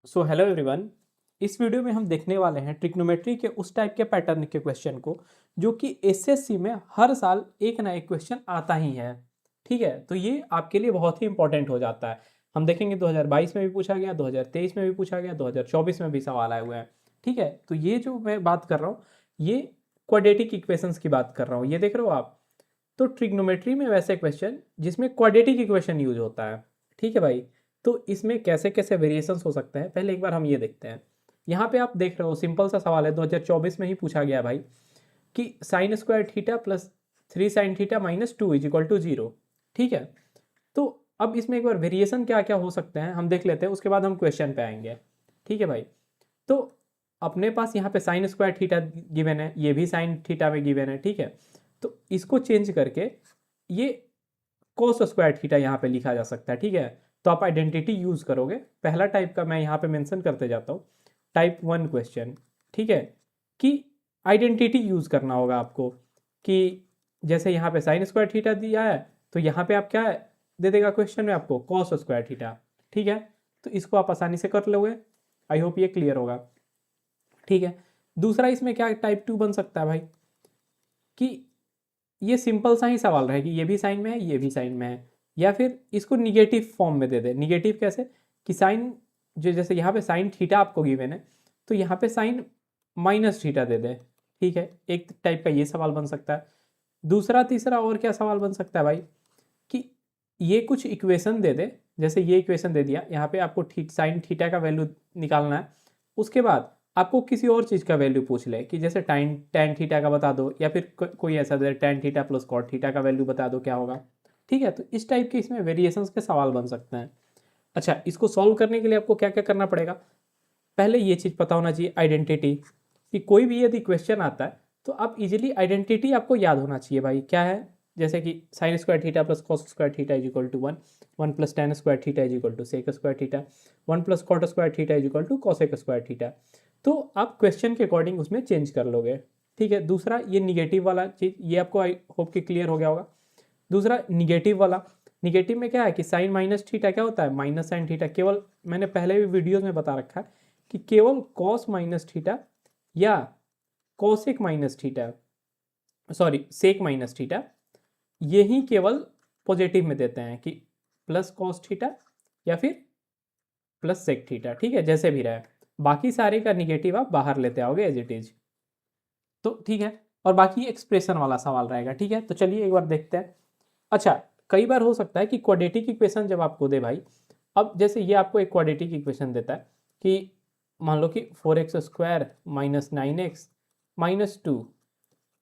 So hello everyone. इस video में हम देखने वाले हैं ट्रिग्नोमेट्री के उस टाइप के पैटर्न के क्वेश्चन को जो कि एसएससी में हर साल एक ना एक क्वेश्चन आता ही है। ठीक है, तो ये आपके लिए बहुत ही इंपॉर्टेंट हो जाता है। हम देखेंगे 2022 में भी पूछा गया, 2023 में भी पूछा गया, 2024 में भी सवाल आए हुए हैं। ठीक है, तो ये जो मैं बात कर रहा हूँ ये क्वाड्रेटिक इक्वेशंस की बात कर रहा हूँ। ये देख रहे हो आप। तो ट्रिग्नोमेट्री में वैसे क्वेश्चन जिसमें क्वाड्रेटिक इक्वेशन यूज होता है। ठीक है भाई। तो इसमें कैसे कैसे वेरिएशंस हो सकते हैं, पहले एक बार हम ये देखते हैं। यहाँ पे आप देख रहे हो सिंपल सा सवाल है, 2024 में ही पूछा गया भाई कि sine square theta plus 3 sin theta minus 2 = 0। ठीक है, तो अब इसमें एक बार वेरिएशन क्या क्या हो सकते हैं हम देख लेते हैं, उसके बाद हम क्वेश्चन पे आएंगे। ठीक है भाई। तो अपने पास यहाँ पे साइन स्क्वायर थीटा गिवन है, ये भी साइन थीटा में गिवन है। ठीक है, तो इसको चेंज करके ये कोस स्क्वायर थीटा यहाँ पे लिखा जा सकता है। ठीक है, तो आप आइडेंटिटी यूज करोगे। पहला टाइप का मैं यहाँ पे मेंशन करते जाता हूँ, टाइप 1 क्वेश्चन। ठीक है, कि आइडेंटिटी यूज करना होगा आपको कि जैसे यहाँ पे साइन स्क्वायर थीटा दिया है तो यहाँ पे आप क्या दे देगा क्वेश्चन में आपको कॉस स्क्वायर थीटा। ठीक है, तो इसको आप आसानी से कर लोगे। आई होप ये क्लियर होगा। ठीक है, दूसरा इसमें क्या टाइप 2 बन सकता है भाई कि ये सिंपल सा ही सवाल रहे कि ये भी साइन में है ये भी साइन में है, या फिर इसको निगेटिव फॉर्म में दे दे। निगेटिव कैसे कि साइन जो जैसे यहाँ पे साइन थीटा आपको गिवन है तो यहाँ पे साइन माइनस थीटा दे दे। ठीक है, एक टाइप का ये सवाल बन सकता है। दूसरा तीसरा और क्या सवाल बन सकता है भाई कि ये कुछ इक्वेशन दे दे। जैसे ये इक्वेशन दे दिया, यहाँ पे आपको साइन थीटा का वैल्यू निकालना है। उसके बाद आपको किसी और चीज़ का वैल्यू पूछ ले कि जैसे टाइन टेन थीटा का बता दो, या फिर कोई ऐसा दे tan theta plus cot theta का वैल्यू बता दो क्या होगा। ठीक है, तो इस टाइप के इसमें वेरिएशंस के सवाल बन सकते हैं। अच्छा, इसको सॉल्व करने के लिए आपको क्या क्या करना पड़ेगा, पहले ये चीज़ पता होना चाहिए आइडेंटिटी, कि कोई भी यदि क्वेश्चन आता है तो आप इजीली आइडेंटिटी आपको याद होना चाहिए भाई क्या है। जैसे कि sine square theta plus cos square theta is equal to 1, 1 + tan square theta is equal to sec square theta, 1 + cot square theta is equal to cosec square theta. तो आप क्वेश्चन के अकॉर्डिंग उसमें चेंज कर लोगे। ठीक है, दूसरा ये निगेटिव वाला चीज़, ये आपको आई होप कि क्लियर हो गया होगा। दूसरा निगेटिव वाला, निगेटिव में क्या है कि साइन माइनस थीटा क्या होता है, माइनस साइन थीटा। केवल मैंने पहले भी वीडियोज में बता रखा है कि केवल कॉस माइनस थीटा या cosec minus theta, sorry sec minus theta, यही केवल पॉजिटिव में देते हैं कि प्लस कॉस थीटा या फिर प्लस सेक थीटा। ठीक है, जैसे भी रहे, बाकी सारे का निगेटिव आप बाहर लेते आओगे एज इट इज। तो ठीक है, और बाकी एक्सप्रेशन वाला सवाल रहेगा। ठीक है, तो चलिए एक बार देखते हैं। अच्छा, कई बार हो सकता है कि क्वाड्रेटिक इक्वेशन जब आपको दे भाई, अब जैसे ये आपको एक क्वाड्रेटिक इक्वेशन देता है कि मान लो कि 4x² - 9x - 2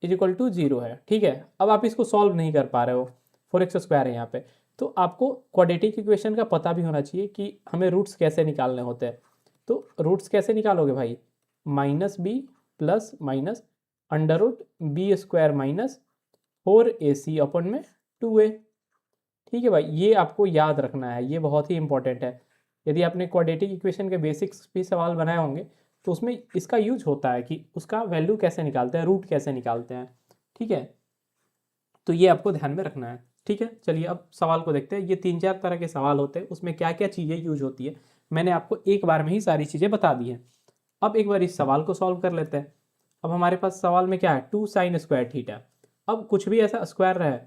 = 0 है। ठीक है, अब आप इसको सॉल्व नहीं कर पा रहे हो, 4x² है यहाँ पे, तो आपको क्वाड्रेटिक इक्वेशन का पता भी होना चाहिए कि हमें रूट्स कैसे निकालने होते हैं। तो रूट्स कैसे निकालोगे भाई, -b plus minus √b² - 4ac/2a। ठीक है भाई, ये आपको याद रखना है, ये बहुत ही इंपॉर्टेंट है। यदि आपने क्वाड्रेटिक इक्वेशन के बेसिक्स भी सवाल बनाए होंगे तो उसमें इसका यूज होता है कि उसका वैल्यू कैसे निकालते हैं, रूट कैसे निकालते हैं। ठीक है, तो ये आपको ध्यान में रखना है। ठीक है, चलिए अब सवाल को देखते हैं। ये 3-4 तरह के सवाल होते हैं, उसमें क्या क्या चीज़ें यूज होती है मैंने आपको एक बार में ही सारी चीज़ें बता दी हैं। अब एक बार इस सवाल को सॉल्व कर लेते हैं। अब हमारे पास सवाल में क्या है, 2 sin² थीटा। अब कुछ भी ऐसा स्क्वायर रहे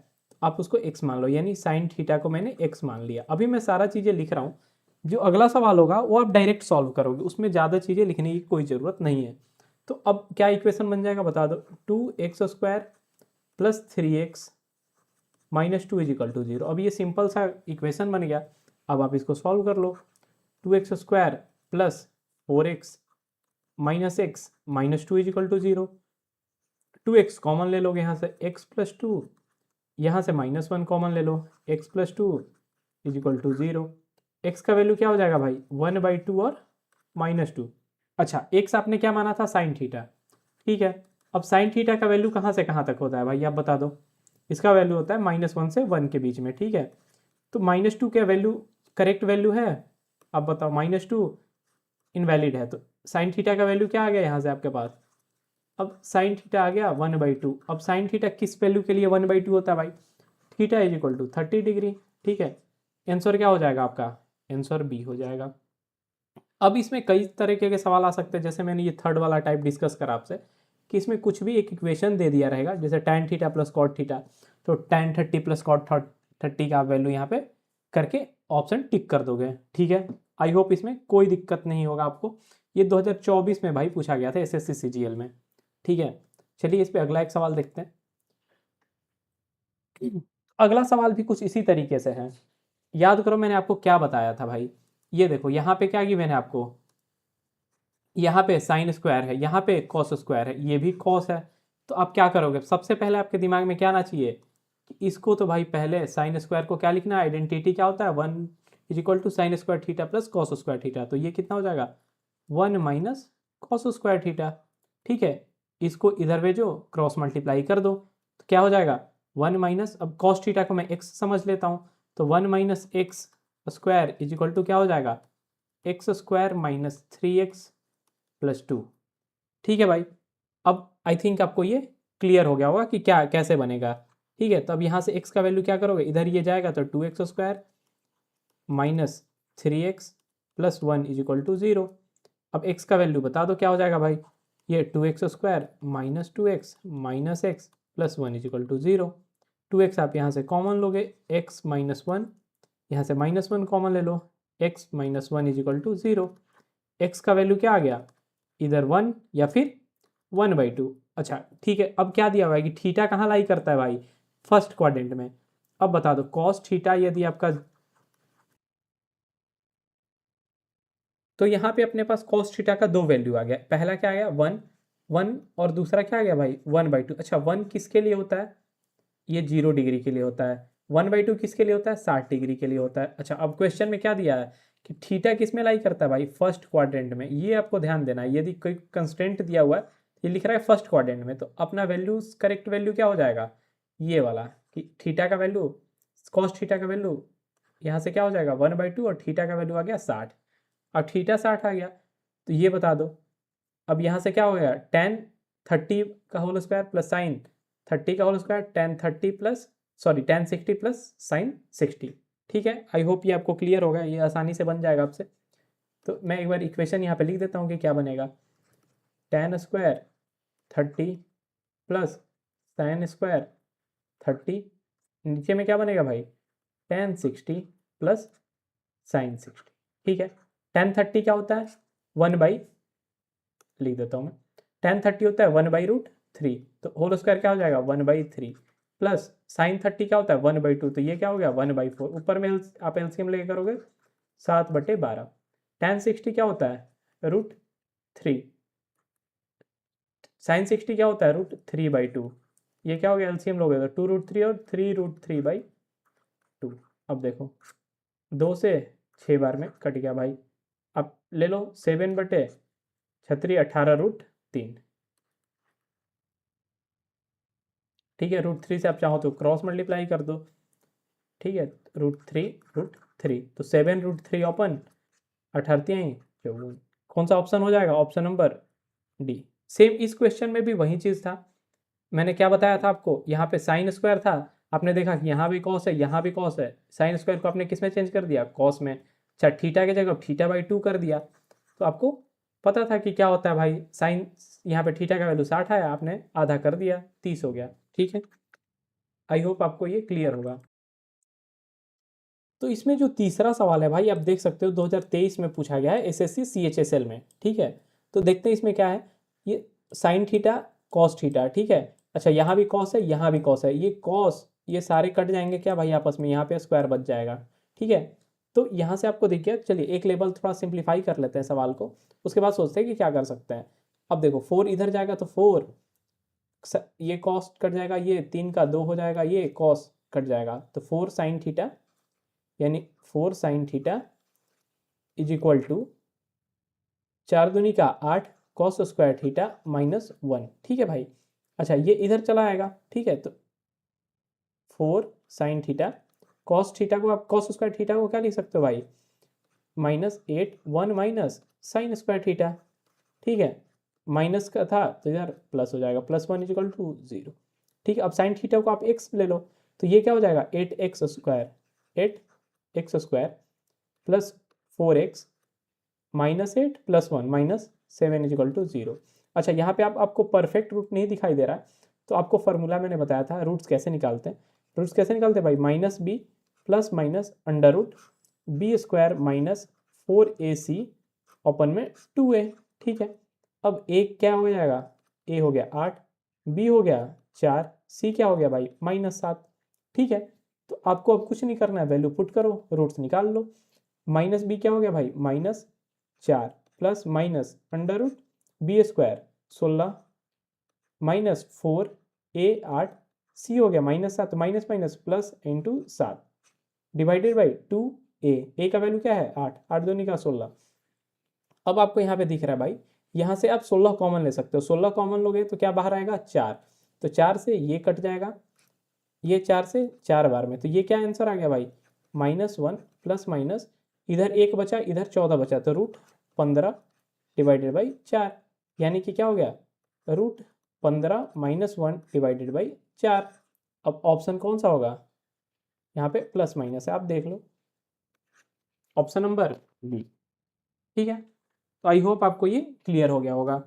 आप उसको x मान लो, यानी साइन थीटा को मैंने x मान लिया। अभी मैं सारा चीज़ें लिख रहा हूँ, जो अगला सवाल होगा वो आप डायरेक्ट सॉल्व करोगे, उसमें ज़्यादा चीज़ें लिखने की कोई ज़रूरत नहीं है। तो अब क्या इक्वेशन बन जाएगा बता दो, 2x² + 3x - 2 = 0। अब ये सिंपल सा इक्वेशन बन गया। अब आप इसको सॉल्व कर लो। 2x² + 4x - x - 2 = 0। 2x common ले लोगे यहाँ से, x + 2, यहाँ से -1 कॉमन ले लो, x + 2 = 0। x का वैल्यू क्या हो जाएगा भाई, 1/2 और -2। अच्छा, x आपने क्या माना था, साइन थीटा। ठीक है, अब साइन थीटा का वैल्यू कहाँ से कहाँ तक होता है भाई आप बता दो। इसका वैल्यू होता है -1 से 1 के बीच में। ठीक है, तो -2 क्या वैल्यू करेक्ट वैल्यू है, अब बताओ। -2 इनवैलिड है, तो साइन थीटा का वैल्यू क्या आ गया यहाँ से आपके पास। अब साइन थीटा आ गया 1/2। अब साइन थीटा किस वैल्यू के लिए 1/2 होता है भाई, थीटा = 30 डिग्री। ठीक है, आंसर क्या हो जाएगा आपका, आंसर बी हो जाएगा। अब इसमें कई तरीके के सवाल आ सकते हैं, जैसे मैंने ये थर्ड वाला टाइप डिस्कस करा आपसे कि इसमें कुछ भी एक इक्वेशन दे दिया रहेगा, जैसे tan theta plus cot theta, तो tan 30 प्लस कॉट 30 का वैल्यू यहाँ पे करके ऑप्शन टिक कर दोगे। ठीक है, आई होप इसमें कोई दिक्कत नहीं होगा आपको। ये 2024 में भाई पूछा गया था एसएससी सीजीएल में। ठीक है, चलिए इस पे अगला एक सवाल देखते हैं। अगला सवाल भी कुछ इसी तरीके से है। याद करो मैंने आपको क्या बताया था भाई, ये देखो यहाँ पे क्या गिवन है आपको, यहाँ पे साइन स्क्वायर है, यहाँ पे कॉस स्क्वायर है, ये भी कॉस है। तो आप क्या करोगे, सबसे पहले आपके दिमाग में क्या आना चाहिए कि इसको तो भाई पहले साइन स्क्वायर को क्या लिखना है, आइडेंटिटी क्या होता है, 1 = sin² theta plus cos square theta. तो ये कितना हो जाएगा, 1 माइनस कॉस स्क्वायर थीटा। ठीक है, इसको इधर भेजो, क्रॉस मल्टीप्लाई कर दो, तो क्या हो जाएगा 1 माइनस, अब कॉस थीटा को मैं एक्स समझ लेता हूँ, तो 1 minus x square equal to क्या हो जाएगा, x square minus 3x plus 2। ठीक है भाई, अब आई थिंक आपको ये क्लियर हो गया होगा कि क्या कैसे बनेगा। ठीक है, तो अब यहाँ से x का वैल्यू क्या करोगे, इधर ये जाएगा तो 2x square minus 3x plus 1 equal to 0। अब x का वैल्यू बता दो क्या हो जाएगा भाई, ये 2x square minus 2x minus x plus 1 equal to 0। 2x आप यहाँ से कॉमन लोगे, x माइनस 1, यहाँ से माइनस 1 कॉमन ले लो, x minus 1 equal to 0। x का वैल्यू क्या आ गया, इधर 1 या फिर 1/2। अच्छा ठीक है, अब क्या दिया हुआ है कि थीटा कहाँ लाई करता है भाई, फर्स्ट क्वाड्रेंट में। अब बता दो कॉस थीटा यदि आपका, तो यहाँ पे अपने पास कॉस थीटा का दो वैल्यू आ गया, पहला क्या आ गया 1 1, और दूसरा क्या आ गया भाई 1/2। अच्छा 1 किसके लिए होता है, ये 0 डिग्री के लिए होता है, 1/2 किसके लिए होता है, 60 डिग्री के लिए होता है। अच्छा अब क्वेश्चन में क्या दिया है कि थीटा किस में लाई करता है भाई, फर्स्ट क्वाड्रेंट में। ये आपको ध्यान देना है, यदि कोई कंस्टेंट दिया हुआ है, ये लिख रहा है फर्स्ट क्वाड्रेंट में, तो अपना वैल्यू करेक्ट वैल्यू क्या हो जाएगा, ये वाला कि थीटा का वैल्यू, कॉस थीटा का वैल्यू यहाँ से क्या हो जाएगा 1/2, और थीटा का वैल्यू आ गया 60। अब थीटा 60 आ गया, तो ये बता दो अब यहाँ से क्या हो गया, tan 30 का होल स्क्वायर प्लस साइन 30 का whole square, tan 30 plus sorry tan 60 plus sine 60। ठीक है, आई होप ये आपको क्लियर होगा, ये आसानी से बन जाएगा आपसे। तो मैं एक बार इक्वेशन यहाँ पे लिख देता हूँ कि क्या बनेगा, tan square 30 plus sine square 30, नीचे में क्या बनेगा भाई tan 60 प्लस साइन 60। ठीक है, tan 30 क्या होता है 1 बाई, लिख देता हूँ मैं, tan 30 होता है 1/√3, तो होल स्क्वायर क्या हो जाएगा 1/3 प्लस साइन 30 क्या होता है 1/2, तो ये क्या हो गया 1/4, ऊपर में आप एलसीएम लेके करोगे 7/12। tan 60 क्या होता है √3, साइन 60 क्या होता है √3/2, ये क्या हो गया एलसीएम लोगे तो 2√3 और 3√3/2। अब देखो 2 से 6 बार में कट गया भाई, अब ले लो 7/3 18√3। ठीक है, √3 से आप चाहो तो क्रॉस मल्टीप्लाई कर दो। ठीक है, √3 तो 7√3 ओपन 18 कौन सा ऑप्शन हो जाएगा, ऑप्शन नंबर डी। सेम इस क्वेश्चन में भी वही चीज़ था, मैंने क्या बताया था आपको, यहाँ पे साइन स्क्वायर था, आपने देखा कि यहाँ भी कॉस है यहाँ भी कॉस है, साइन स्क्वायर को आपने किस में चेंज कर दिया, कॉस में। अच्छा थीटा की जगह थीटा/2 कर दिया, तो आपको पता था कि क्या होता है भाई, साइन यहाँ पे थीटा का वैल्यू 60 आया, आपने आधा कर दिया 30 हो गया। ठीक है, आई होप आपको ये क्लियर होगा। तो इसमें जो तीसरा सवाल है भाई, आप देख सकते हो 2023 में पूछा गया है एसएससी सीएचएसएल में। ठीक है, तो देखते हैं इसमें क्या है, ये साइन थीटा कॉस थीटा। ठीक है, अच्छा यहाँ भी कॉस है यहाँ भी कॉस है, ये कॉस ये सारे कट जाएंगे क्या भाई आपस में, यहाँ पे स्क्वायर बच जाएगा। ठीक है, तो यहाँ से आपको दिख गया, चलिए एक लेवल थोड़ा सिंप्लीफाई कर लेते हैं सवाल को, उसके बाद सोचते हैं कि क्या कर सकते हैं। अब देखो 4 इधर जाएगा तो 4, ये कॉस कट जाएगा, ये 3 का 2 हो जाएगा, ये कॉस कट जाएगा, तो 4 साइन थीटा, यानी 4 sine theta is equal to 4 दूनी का 8 कॉस स्क्वायर थीटा -1। ठीक है भाई, अच्छा ये इधर चला आएगा। ठीक है, तो 4 साइन थीटा कॉस थीटा को आप कॉस स्क्वायर थीटा को क्या लिख सकते हो भाई -8 1 माइनस साइन स्क्वायर थीटा। ठीक है, माइनस का था तो इधर प्लस हो जाएगा, +1 इज इक्वल टू 0। ठीक है, अब साइन थीटा को आप एक्स ले लो, तो ये क्या हो जाएगा 8x स्क्वायर प्लस 4x -8 + 1 -7 = 0। अच्छा, यहाँ पे आपको परफेक्ट रूट नहीं दिखाई दे रहा है, तो आपको फार्मूला मैंने बताया था रूट्स कैसे निकालते हैं। रूट्स कैसे निकालते हैं भाई, -b plus minus under root b² - 4ac upon में 2a। ठीक है, अब a क्या हो जाएगा, a हो गया 8, b हो गया 4, c क्या हो गया भाई -7। ठीक है, तो आपको अब कुछ नहीं करना है, वैल्यू पुट करो, रूट्स निकाल लो। -b क्या हो गया भाई -4 plus minus under root b² 16 -4 a 8 c हो गया -7, minus minus plus into 7 divided by 2a। a का वैल्यू क्या है 8, 8 दूनी का 16। अब आपको यहाँ पे दिख रहा है भाई, यहाँ से आप 16 कॉमन ले सकते हो, 16 कॉमन लोगे तो क्या बाहर आएगा 4, तो 4 से ये कट जाएगा, ये 4 से 4 बार में, तो ये क्या आंसर आ गया भाई -1 प्लस माइनस इधर 1 बचा, इधर 14 बचा, तो √15 डिवाइडेड बाई 4, यानी कि क्या हो गया √15 - 1 डिवाइडेड बाई 4। अब ऑप्शन कौन सा होगा, यहाँ पे प्लस माइनस है, आप देख लो, ऑप्शन नंबर बी। ठीक है, तो आई होप आपको ये क्लियर हो गया होगा।